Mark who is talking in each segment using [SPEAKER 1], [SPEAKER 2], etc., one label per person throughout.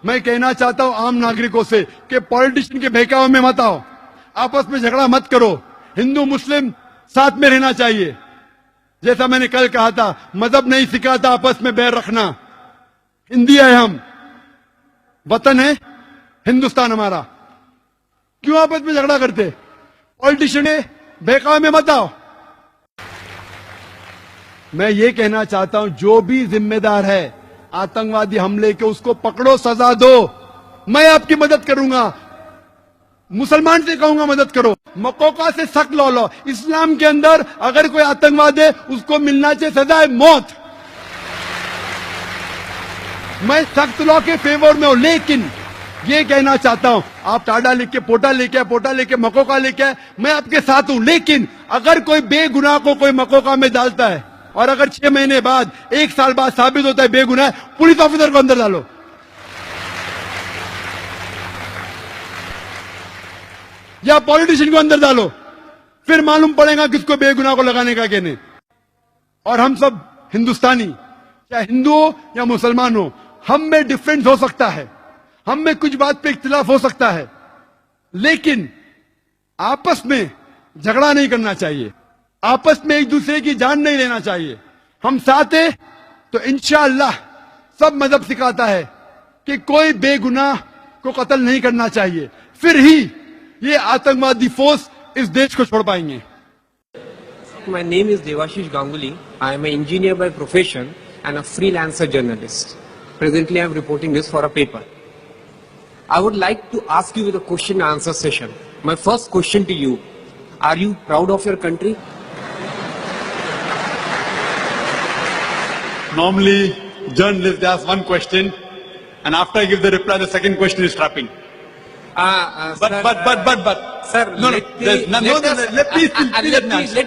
[SPEAKER 1] मैं कहना चाहता हूं आम नागरिकों से कि पॉलिटिशियन के बहकावे में मत आओ, आपस में झगड़ा मत करो। हिंदू मुस्लिम साथ में रहना चाहिए। जैसा मैंने कल कहा था, मजहब नहीं सिखाता आपस में बैर रखना। हिंदी है, हम वतन है हिंदुस्तान हमारा, क्यों आपस में झगड़ा करते? पॉलिटिशियन के बहकावे में मत आओ। मैं ये कहना चाहता हूं, जो भी जिम्मेदार है आतंकवादी हमले के, उसको पकड़ो, सजा दो। मैं आपकी मदद करूंगा, मुसलमान से कहूंगा मदद करो। मकोका से सख्त लॉ लो। इस्लाम के अंदर अगर कोई आतंकवाद है उसको मिलना चाहिए सजा है मौत। मैं सख्त लॉ के फेवर में हूं, लेकिन ये कहना चाहता हूं, आप टाडा लेके पोटा लेके मकोका लेके, मैं आपके साथ हूं। लेकिन अगर कोई बेगुनाह को कोई मकोका में डालता है और अगर 6 महीने बाद 1 साल बाद साबित होता है बेगुनाह, पुलिस ऑफिसर को अंदर डालो। या पॉलिटिशियन को अंदर डालो, फिर मालूम पड़ेगा किसको बेगुनाह को लगाने का कहने। और हम सब हिंदुस्तानी, चाहे हिंदू हो या मुसलमान हो, हम में डिफरेंस हो सकता है, हम में कुछ बात पे इख्तिलाफ हो सकता है, लेकिन आपस में झगड़ा नहीं करना चाहिए, आपस में एक दूसरे की जान नहीं लेना चाहिए। हम साथ हैं तो इंशाअल्लाह सब मजहब सिखाता है कि कोई बेगुनाह को कत्ल नहीं करना चाहिए, फिर ही ये आतंकवादी फोर्स इस देश को छोड़ पाएंगे।
[SPEAKER 2] My name is Devashish Ganguly. I am an engineer by profession and a freelancer journalist. Presently I am reporting this for a paper. I would like to ask you with a question and answer session. My first question to you, are you proud of your country?
[SPEAKER 1] Normally, journalists ask one question, and after I give the reply, the second question is trapping. But,
[SPEAKER 2] Sir, let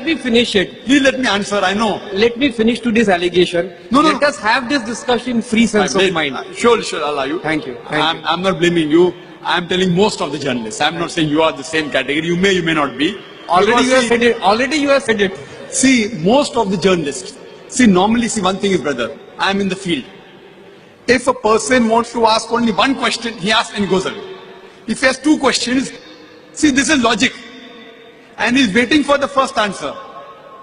[SPEAKER 2] me finish it.
[SPEAKER 1] Please let me answer. I know.
[SPEAKER 2] Let me finish to this allegation.
[SPEAKER 1] No.
[SPEAKER 2] Let us have this discussion in free sense of mind.
[SPEAKER 1] Sure, I'll allow you.
[SPEAKER 2] Thank you.
[SPEAKER 1] I'm not blaming you. I'm telling most of the journalists. I'm not saying you are the same category. You may not be.
[SPEAKER 2] Already you have said it.
[SPEAKER 1] See, most of the journalists. See, normally, one thing is, brother, I'm in the field. If a person wants to ask only one question, he asks and he goes away. If he has 2 questions, see, this is logic. And he's waiting for the first answer.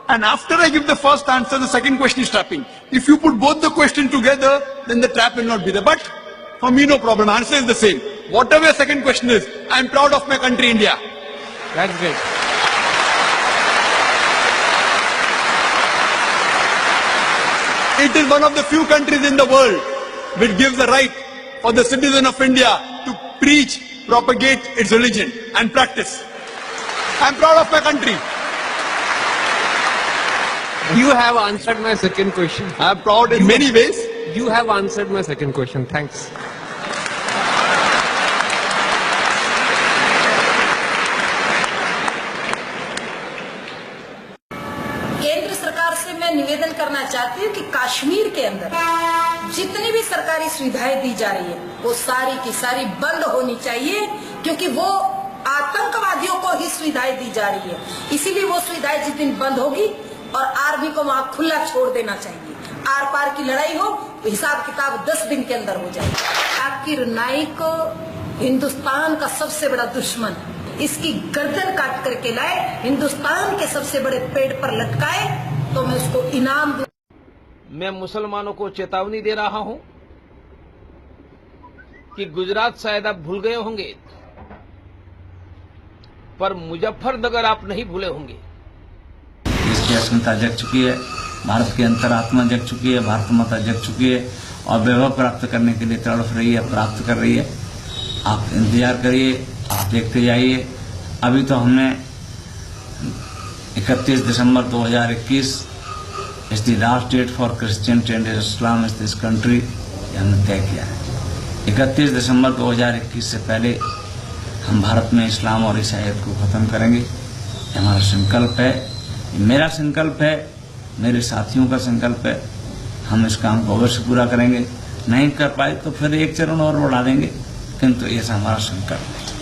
[SPEAKER 1] And after I give the first answer, the second question is trapping. If you put both the questions together, then the trap will not be there. But for me, no problem. Answer is the same. Whatever your second question is, I'm proud of my country, India.
[SPEAKER 2] That's great.
[SPEAKER 1] It is one of the few countries in the world which gives the right for the citizen of India to preach, propagate its religion and practice. I'm proud of my country.
[SPEAKER 2] You have answered my second question.
[SPEAKER 1] I'm proud in many ways.
[SPEAKER 2] You have answered my second question. Thanks.
[SPEAKER 3] केंद्र सरकार से मैं निवेदन करना चाहती हूँ कि कश्मीर के अंदर जितनी भी सरकारी सुविधाएं दी जा रही है वो सारी की सारी बंद होनी चाहिए, क्योंकि वो आतंकवादियों को ही सुविधाएं दी जा रही है। इसीलिए वो सुविधाएं जिस दिन बंद होगी और आर्मी को वहां खुला छोड़ देना चाहिए। आर पार की लड़ाई हो तो हिसाब किताब 10 दिन के अंदर हो जाएगी। जाकिर नाइक हिंदुस्तान का सबसे बड़ा दुश्मन, इसकी गर्दन काट करके लाए, हिंदुस्तान के सबसे बड़े पेड़ पर लटकाए तो मैं उसको इनाम दूं।
[SPEAKER 4] मैं मुसलमानों को चेतावनी दे रहा हूं कि गुजरात शायद आप भूल गए होंगे, पर मुजफ्फरनगर आप नहीं भूले होंगे।
[SPEAKER 5] देश की अस्मिता जग चुकी है, भारत की अंतरात्मा जग चुकी है, भारत माता जग चुकी है और वैभव प्राप्त करने के लिए तड़फ रही है, प्राप्त कर रही है। आप इंतजार करिए, आप देखते जाइए। अभी तो हमने 31 December 2021 is the last date for Christian and Islam is this country, हमने तय किया है। 31 दिसंबर 2021 से पहले हम भारत में इस्लाम और ईसाईयत को खत्म करेंगे। ये हमारा संकल्प है, मेरा संकल्प है, मेरे साथियों का संकल्प है। हम इस काम को अवश्य पूरा करेंगे। नहीं कर पाए तो फिर एक चरण और बढ़ा देंगे, किंतु ये हमारा संकल्प है।